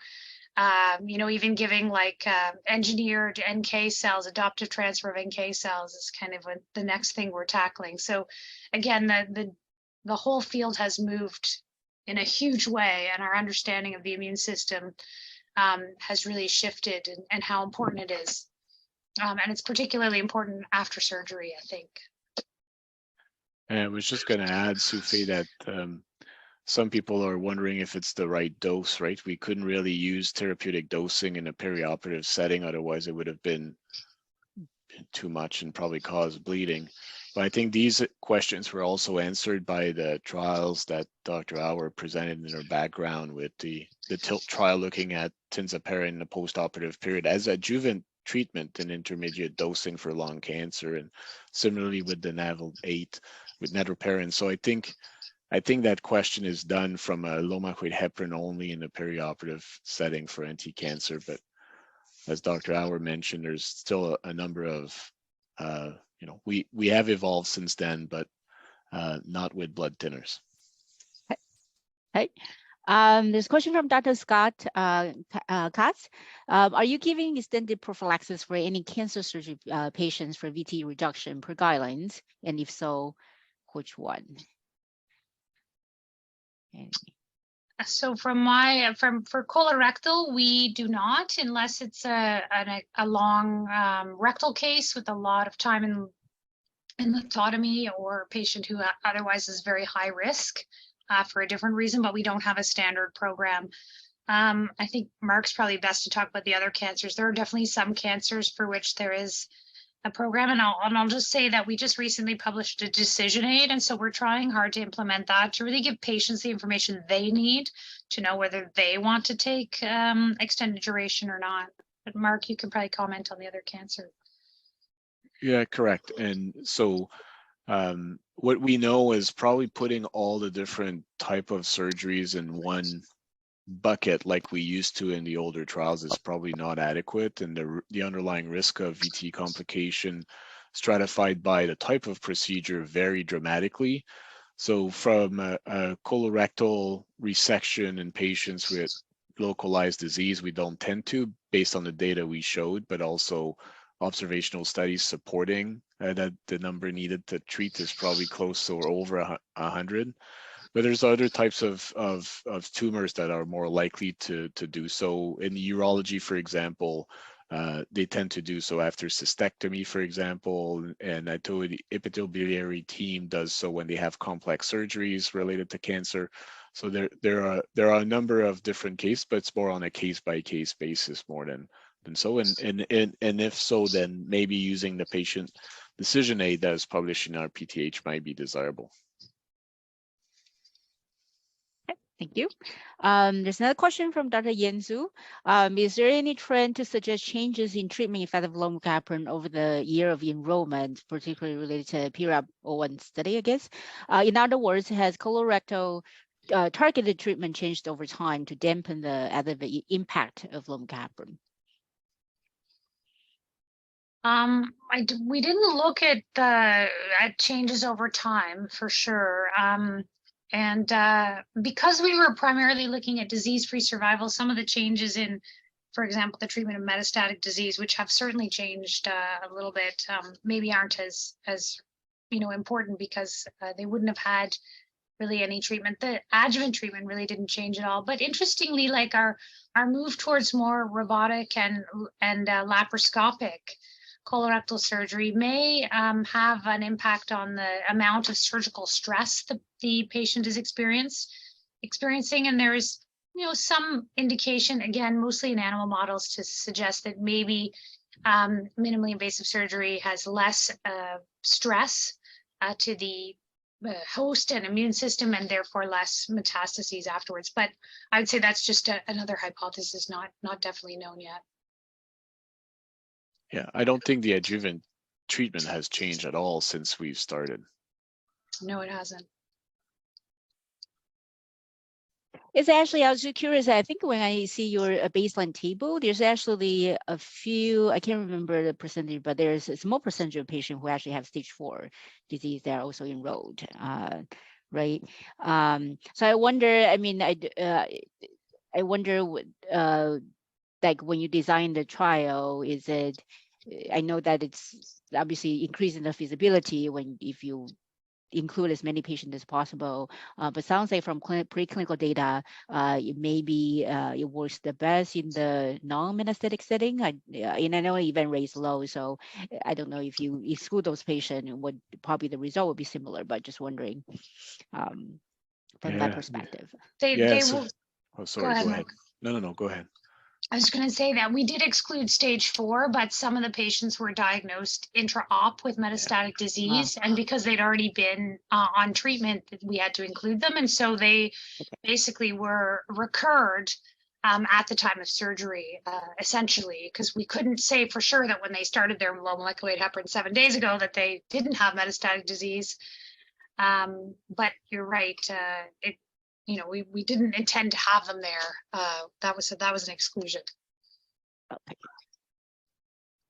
Speaker 2: even giving like engineered NK cells, adoptive transfer of NK cells is kind of the next thing we're tackling. So again, the whole field has moved in a huge way, and our understanding of the immune system has really shifted, and how important it is. And it's particularly important after surgery, I think.
Speaker 3: And I was just going to add, Sufi, that some people are wondering if it's the right dose, right? We couldn't really use therapeutic dosing in a perioperative setting, otherwise it would have been too much and probably caused bleeding. But I think these questions were also answered by the trials that Dr. Auer presented in her background, with the TILT trial looking at tinzaparin in the postoperative period as adjuvant treatment and intermediate dosing for lung cancer, and similarly with the NAVL8 with netroparin. So I think that question is done from a low-molecular heparin only in the perioperative setting for anti-cancer. But as Dr. Auer mentioned, there's still a number of, we have evolved since then, but not with blood thinners.
Speaker 1: Okay. There's a question from Dr. Scott Katz. Are you giving extended prophylaxis for any cancer surgery patients for VT reduction per guidelines? And if so, which one?
Speaker 2: So for colorectal, we do not, unless it's a long rectal case with a lot of time in lithotomy, or a patient who otherwise is very high risk for a different reason, but we don't have a standard program. I think Mark's probably best to talk about the other cancers. There are definitely some cancers for which there is a program, and I'll just say that we just recently published a decision aid, and so we're trying hard to implement that to really give patients the information they need to know whether they want to take extended duration or not. But Mark, you can probably comment on the other cancer.
Speaker 3: Yeah, correct. And so what we know is probably putting all the different type of surgeries in one bucket like we used to in the older trials is probably not adequate, and the underlying risk of VT complication stratified by the type of procedure vary dramatically. So from a colorectal resection in patients with localized disease, we don't tend to, based on the data we showed, but also observational studies supporting that the number needed to treat is probably close to or over 100. But there's other types of tumors that are more likely to do so. In urology, for example, they tend to do so after cystectomy, for example, and I told the epithelial team does so when they have complex surgeries related to cancer. So there are a number of different cases, but it's more on a case-by-case basis more than so. And if so, then maybe using the patient decision aid that is published in our PTH might be desirable.
Speaker 1: Thank you. There's another question from Dr. Yenzu. Is there any trend to suggest changes in treatment effect of low-molecular over the year of enrollment, particularly related to PIRAB-01 study, I guess? In other words, has colorectal targeted treatment changed over time to dampen the added impact of low-molecular?
Speaker 2: We didn't look at changes over time for sure. And because we were primarily looking at disease-free survival, some of the changes in, for example, the treatment of metastatic disease, which have certainly changed a little bit, maybe aren't as important, because they wouldn't have had really any treatment. The adjuvant treatment really didn't change at all. But interestingly, like our move towards more robotic and laparoscopic colorectal surgery may have an impact on the amount of surgical stress the patient is experiencing. And there's some indication, again, mostly in animal models, to suggest that maybe minimally invasive surgery has less stress to the host and immune system, and therefore less metastases afterwards. But I would say that's just another hypothesis, not definitely known yet.
Speaker 3: Yeah, I don't think the adjuvant treatment has changed at all since we've started.
Speaker 2: No, it hasn't.
Speaker 1: It's actually, I was just curious. I think when I see your baseline table, there's actually a few, I can't remember the percentage, but there's a small percentage of patients who actually have stage 4 disease that are also enrolled, right? So I wonder, I mean, I wonder, like when you design the trial, is it, I know that it's obviously increasing the feasibility if you include as many patients as possible. But sounds like from preclinical data, it maybe it works the best in the non-metastatic setting. And I know event rate is low, so I don't know if you exclude those patients, probably the result would be similar. But just wondering from that perspective.
Speaker 2: They
Speaker 3: So,
Speaker 2: will.
Speaker 3: oh, sorry,
Speaker 2: Go
Speaker 3: go
Speaker 2: ahead.
Speaker 3: ahead. No, go ahead.
Speaker 2: I was going to say that we did exclude stage 4, but some of the patients were diagnosed intra-op with metastatic disease. And because they'd already been on treatment, we had to include them. And so they basically were recurred at the time of surgery, essentially, because we couldn't say for sure that when they started their low molecular weight heparin 7 days ago that they didn't have metastatic disease. But you're right. We didn't intend to have them there. That was an exclusion.
Speaker 1: Okay.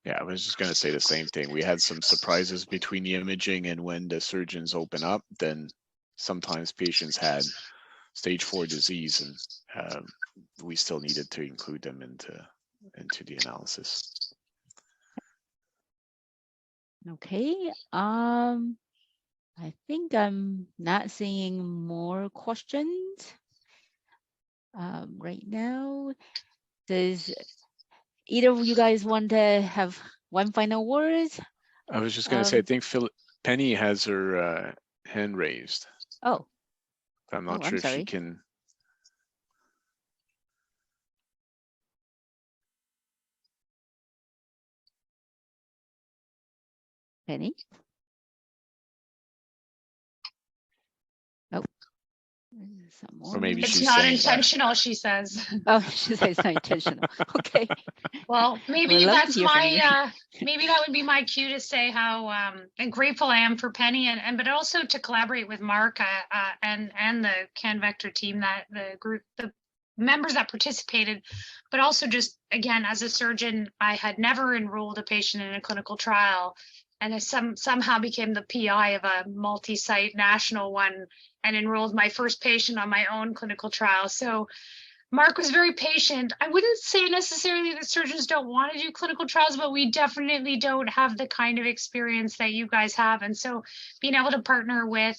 Speaker 3: Yeah, I was just going to say the same thing. We had some surprises between the imaging and when the surgeons open up, then sometimes patients had stage 4 disease, and we still needed to include them into the analysis.
Speaker 1: Okay. I think I'm not seeing more questions right now. Does either of you guys want to have one final word?
Speaker 3: I was just going to say, I think Penny has her hand raised.
Speaker 1: Oh.
Speaker 3: I'm not sure if she can.
Speaker 1: Penny? Oh.
Speaker 3: Or maybe
Speaker 2: it's
Speaker 3: she's
Speaker 2: not
Speaker 3: saying
Speaker 2: intentional, she says.
Speaker 1: Oh, she says it's not intentional. Okay.
Speaker 2: Well, maybe
Speaker 1: We'd love to
Speaker 2: that's
Speaker 1: hear from you.
Speaker 2: maybe that would be my cue to say how grateful I am for Penny and but also to collaborate with Mark and the CanVector team, that the group, the members that participated, but also just again, as a surgeon, I had never enrolled a patient in a clinical trial, and I somehow became the PI of a multi-site national one and enrolled my first patient on my own clinical trial. So Mark was very patient. I wouldn't say necessarily that surgeons don't want to do clinical trials, but we definitely don't have the kind of experience that you guys have. And so being able to partner with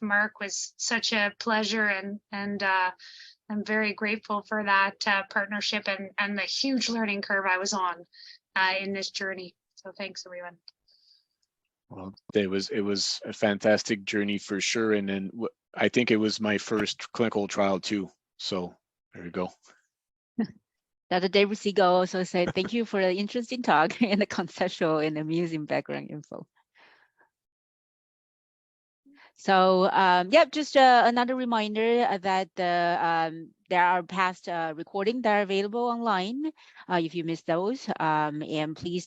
Speaker 2: Mark was such a pleasure, and I'm very grateful for that partnership and the huge learning curve I was on in this journey. So thanks, everyone.
Speaker 3: Well, it was a fantastic journey for sure, and then I think it was my first clinical trial too. So there you go.
Speaker 1: Dr. David Siegel also said, thank you for the interesting talk and the conceptual and amusing background info. So yeah, just another reminder that there are past recordings that are available online if you missed those. And please